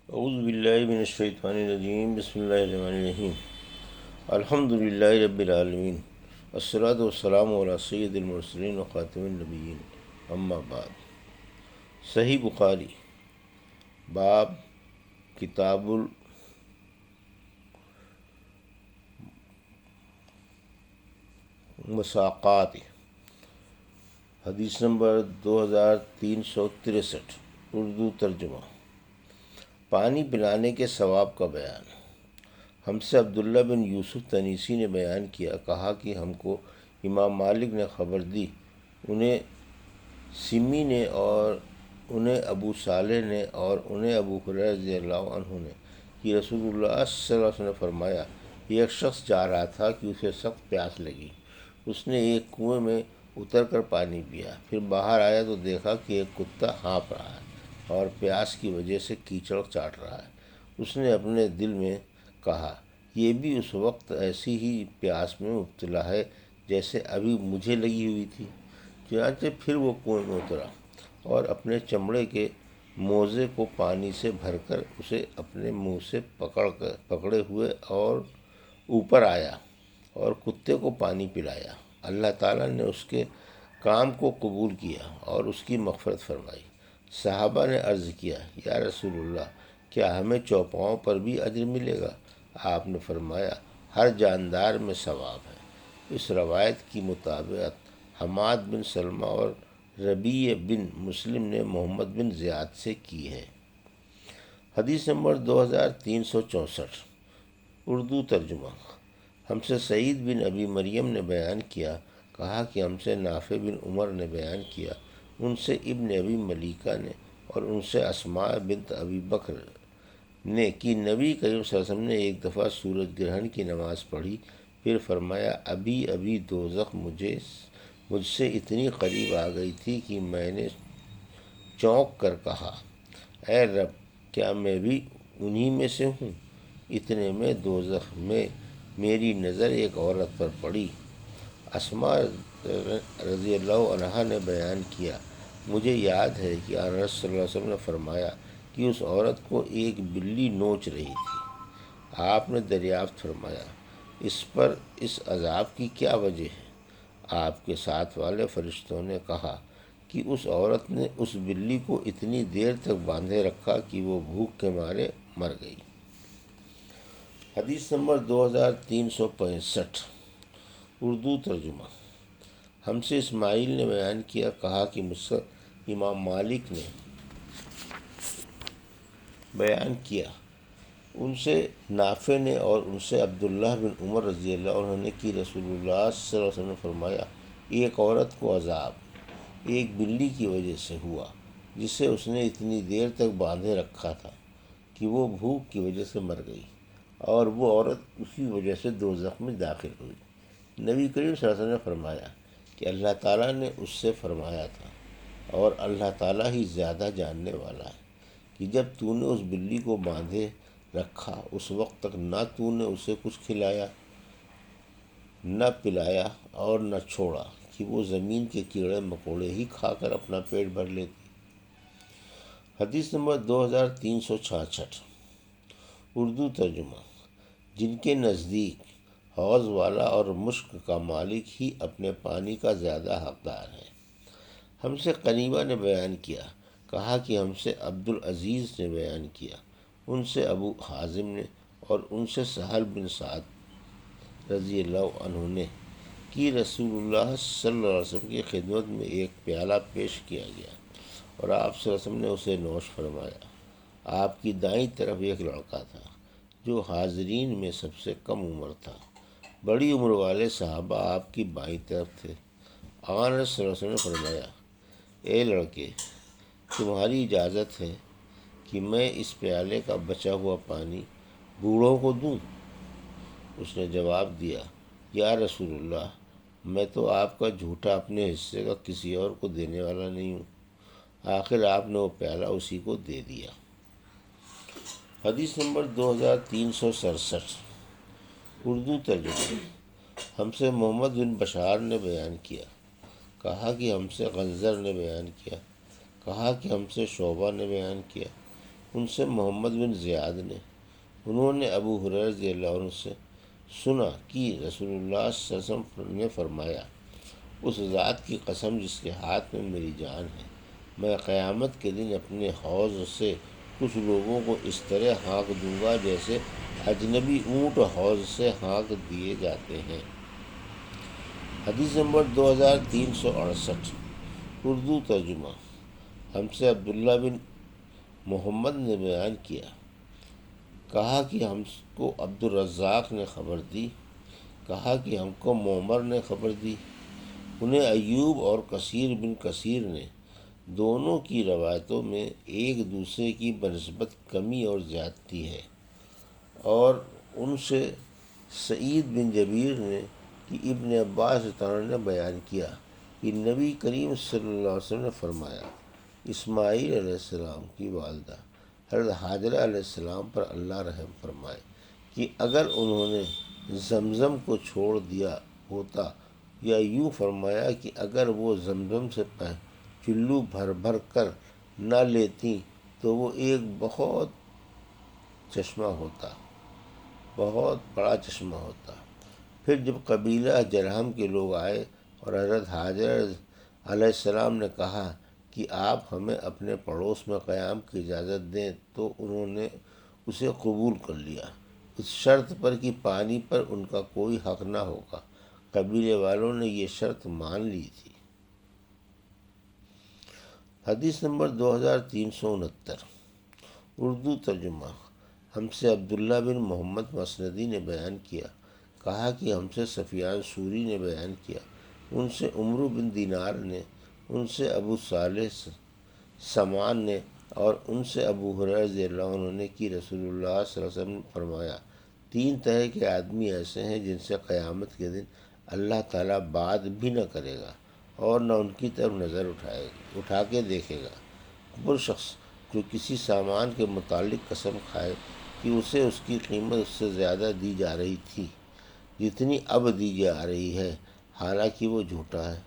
اعوذ باللہ من الشیطان الرجیم، بسم اللہ الرحمن الرحیم۔ الحمد للہ رب العالمین، والصلاة والسلام علی سید المرسلین وخاتم النبیین، اما بعد۔ صحیح بخاری، باب کتاب المساقات، حدیث نمبر 2363، اردو ترجمہ۔ پانی پلانے کے ثواب کا بیان۔ ہم سے عبداللہ بن یوسف تنیسی نے بیان کیا، کہا کہ ہم کو امام مالک نے خبر دی، انہیں سمی نے اور انہیں ابو صالح نے اور انہیں ابو ہریرہ رضی اللہ عنہ نے کہ رسول اللہ صلی اللہ علیہ وسلم نے فرمایا، ایک شخص جا رہا تھا کہ اسے سخت پیاس لگی۔ اس نے ایک کنویں میں اتر کر پانی پیا، پھر باہر آیا تو دیکھا کہ ایک کتا ہانپ رہا ہے اور پیاس کی وجہ سے کیچڑ چاٹ رہا ہے۔ اس نے اپنے دل میں کہا، یہ بھی اس وقت ایسی ہی پیاس میں مبتلا ہے جیسے ابھی مجھے لگی ہوئی تھی۔ چنانچہ پھر وہ کنویں میں اترا اور اپنے چمڑے کے موزے کو پانی سے بھر کر اسے اپنے منہ سے پکڑے ہوئے اور اوپر آیا اور کتے کو پانی پلایا۔ اللہ تعالیٰ نے اس کے کام کو قبول کیا اور اس کی مغفرت فرمائی۔ صحابہ نے عرض کیا، یا رسول اللہ، کیا ہمیں چوپاؤں پر بھی اجر ملے گا؟ آپ نے فرمایا، ہر جاندار میں ثواب ہے۔ اس روایت کی مطابقت حماد بن سلمہ اور ربیع بن مسلم نے محمد بن زیاد سے کی ہے۔ حدیث نمبر 2364، اردو ترجمہ۔ ہم سے سعید بن ابی مریم نے بیان کیا، کہا کہ ہم سے نافع بن عمر نے بیان کیا، ان سے ابن ابی ملیکہ نے اور ان سے اسماء بنت ابی بکر نے کہ نبی کریم صلی اللہ علیہ وسلم نے ایک دفعہ سورج گرہن کی نماز پڑھی، پھر فرمایا، ابھی دوزخ مجھ سے اتنی قریب آ گئی تھی کہ میں نے چونک کر کہا، اے رب، کیا میں بھی انہی میں سے ہوں؟ اتنے میں دوزخ میں میری نظر ایک عورت پر پڑی۔ اسماء رضی اللہ عنہا نے بیان کیا، مجھے یاد ہے کہ آن رسول صلی اللہ علیہ وسلم نے فرمایا کہ اس عورت کو ایک بلی نوچ رہی تھی۔ آپ نے دریافت فرمایا، اس پر اس عذاب کی کیا وجہ ہے؟ آپ کے ساتھ والے فرشتوں نے کہا کہ اس عورت نے اس بلی کو اتنی دیر تک باندھے رکھا کہ وہ بھوک کے مارے مر گئی۔ حدیث نمبر 2365، اردو ترجمہ۔ ہم سے اسماعیل نے بیان کیا، کہا کہ مجھ سے امام مالک نے بیان کیا، ان سے نافع نے اور ان سے عبداللہ بن عمر رضی اللہ عنہ نے کہ رسول اللہ صلی اللہ علیہ وسلم نے فرمایا، ایک عورت کو عذاب ایک بلی کی وجہ سے ہوا جسے اس نے اتنی دیر تک باندھے رکھا تھا کہ وہ بھوک کی وجہ سے مر گئی، اور وہ عورت اسی وجہ سے دوزخ میں داخل ہوئی۔ نبی کریم صلی اللہ علیہ وسلم نے فرمایا کہ اللہ تعالیٰ نے اس سے فرمایا تھا، اور اللہ تعالیٰ ہی زیادہ جاننے والا ہے، کہ جب تو نے اس بلی کو باندھے رکھا اس وقت تک نہ تو نے اسے کچھ کھلایا، نہ پلایا اور نہ چھوڑا کہ وہ زمین کے کیڑے مکوڑے ہی کھا کر اپنا پیٹ بھر لیتی۔ حدیث نمبر 2366، اردو ترجمہ۔ جن کے نزدیک حوض والا اور مشک کا مالک ہی اپنے پانی کا زیادہ حقدار ہے۔ ہم سے قنیبہ نے بیان کیا، کہا کہ ہم سے عبدالعزیز نے بیان کیا، ان سے ابو حازم نے اور ان سے سہل بن سعد رضی اللہ عنہ نے کہ رسول اللہ صلی اللہ علیہ وسلم کی خدمت میں ایک پیالہ پیش کیا گیا اور آپ صلی اللہ علیہ وسلم نے اسے نوش فرمایا۔ آپ کی دائیں طرف ایک لڑکا تھا جو حاضرین میں سب سے کم عمر تھا۔ بڑی عمر والے صحابہ آپ کی بائیں طرف تھے۔ آن صلی اللہ علیہ وسلم نے فرمایا، اے لڑکے، تمہاری اجازت ہے کہ میں اس پیالے کا بچا ہوا پانی بوڑھوں کو دوں؟ اس نے جواب دیا، یا رسول اللہ، میں تو آپ کا جھوٹا اپنے حصے کا کسی اور کو دینے والا نہیں ہوں۔ آخر آپ نے وہ پیالہ اسی کو دے دیا۔ حدیث نمبر 2367، اردو ترجمہ۔ ہم سے محمد بن بشار نے بیان کیا، کہا کہ ہم سے غنزر نے بیان کیا، کہا کہ ہم سے شعبہ نے بیان کیا، ان سے محمد بن زیاد نے، انہوں نے ابو ہریرہ رضی اللہ عنہ سے سنا کہ رسول اللہ صلی اللہ علیہ وسلم نے فرمایا، اس ذات کی قسم جس کے ہاتھ میں میری جان ہے، میں قیامت کے دن اپنے حوض سے کچھ لوگوں کو اس طرح ہانک دوں گا جیسے اجنبی اونٹ حوض سے ہانک دیے جاتے ہیں۔ حدیث نمبر 2368، اردو ترجمہ۔ ہم سے عبداللہ بن محمد نے بیان کیا، کہا کہ ہم کو عبد الرزاق نے خبر دی، کہا کہ ہم کو معمر نے خبر دی، انہیں ایوب اور کثیر بن کثیر نے، دونوں کی روایتوں میں ایک دوسرے کی بنسبت کمی اور زیادتی ہے، اور ان سے سعید بن جبیر نے کہ ابن عباس رضی اللہ عنہ نے بیان کیا کہ نبی کریم صلی اللہ علیہ وسلم نے فرمایا، اسماعیل علیہ السلام کی والدہ حضرت حاجرہ علیہ السلام پر اللہ رحم فرمائے کہ اگر انہوں نے زمزم کو چھوڑ دیا ہوتا، یا یوں فرمایا کہ اگر وہ زمزم سے چلو بھر بھر کر نہ لیتی تو وہ ایک بہت چشمہ ہوتا، بہت بڑا چشمہ ہوتا۔ پھر جب قبیلہ جرہم کے لوگ آئے اور حضرت حاجرہ علیہ السلام نے کہا کہ آپ ہمیں اپنے پڑوس میں قیام کی اجازت دیں، تو انہوں نے اسے قبول کر لیا، اس شرط پر کہ پانی پر ان کا کوئی حق نہ ہوگا۔ قبیلے والوں نے یہ شرط مان لی تھی۔ حدیث نمبر 2369، اردو ترجمہ۔ ہم سے عبداللہ بن محمد مسندی نے بیان کیا، کہا کہ ہم سے سفیان ثوری نے بیان کیا، ان سے عمرو بن دینار نے، ان سے ابو صالح سمان نے، اور ان سے ابو ہریرہ رضی اللہ عنہ نے کہ رسول اللہ صلی اللہ علیہ وسلم نے فرمایا، 3 طرح کے آدمی ایسے ہیں جن سے قیامت کے دن اللہ تعالیٰ بات بھی نہ کرے گا اور نہ ان کی طرف نظر اٹھا کے دیکھے گا۔ وہ شخص جو کسی سامان کے متعلق قسم کھائے کہ اسے اس کی قیمت اس سے زیادہ دی جا رہی تھی جتنی اب دی جا رہی ہے، حالانکہ وہ جھوٹا ہے۔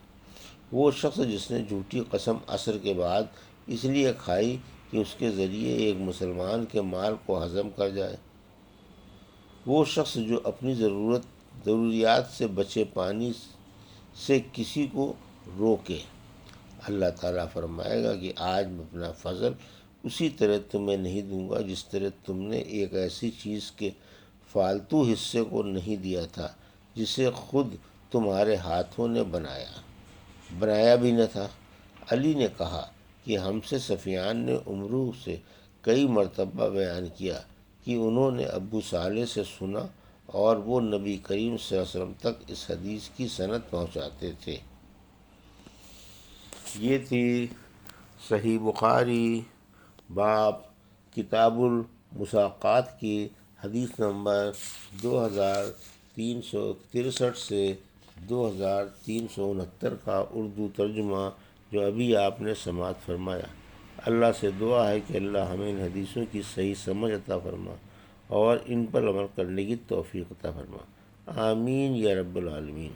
وہ شخص جس نے جھوٹی قسم عصر کے بعد اس لیے کھائی کہ اس کے ذریعے ایک مسلمان کے مال کو ہضم کر جائے۔ وہ شخص جو اپنی ضروریات سے بچے پانی سے کسی کو روکے، اللہ تعالیٰ فرمائے گا کہ آج میں اپنا فضل اسی طرح تمہیں نہیں دوں گا جس طرح تم نے ایک ایسی چیز کے فالتو حصے کو نہیں دیا تھا جسے خود تمہارے ہاتھوں نے بنایا بھی نہ تھا۔ علی نے کہا کہ ہم سے سفیان نے عمرو سے کئی مرتبہ بیان کیا کہ انہوں نے ابو صالح سے سنا، اور وہ نبی کریم صلی اللہ علیہ وسلم تک اس حدیث کی سند پہنچاتے تھے۔ یہ تھی صحیح بخاری باب کتاب المساقات کی حدیث نمبر 2363 سے 2369 کا اردو ترجمہ جو ابھی آپ نے سماعت فرمایا۔ اللہ سے دعا ہے کہ اللہ ہمیں ان حدیثوں کی صحیح سمجھ عطا فرما اور ان پر عمل کرنے کی توفیق عطا فرما، آمین یا رب العالمین۔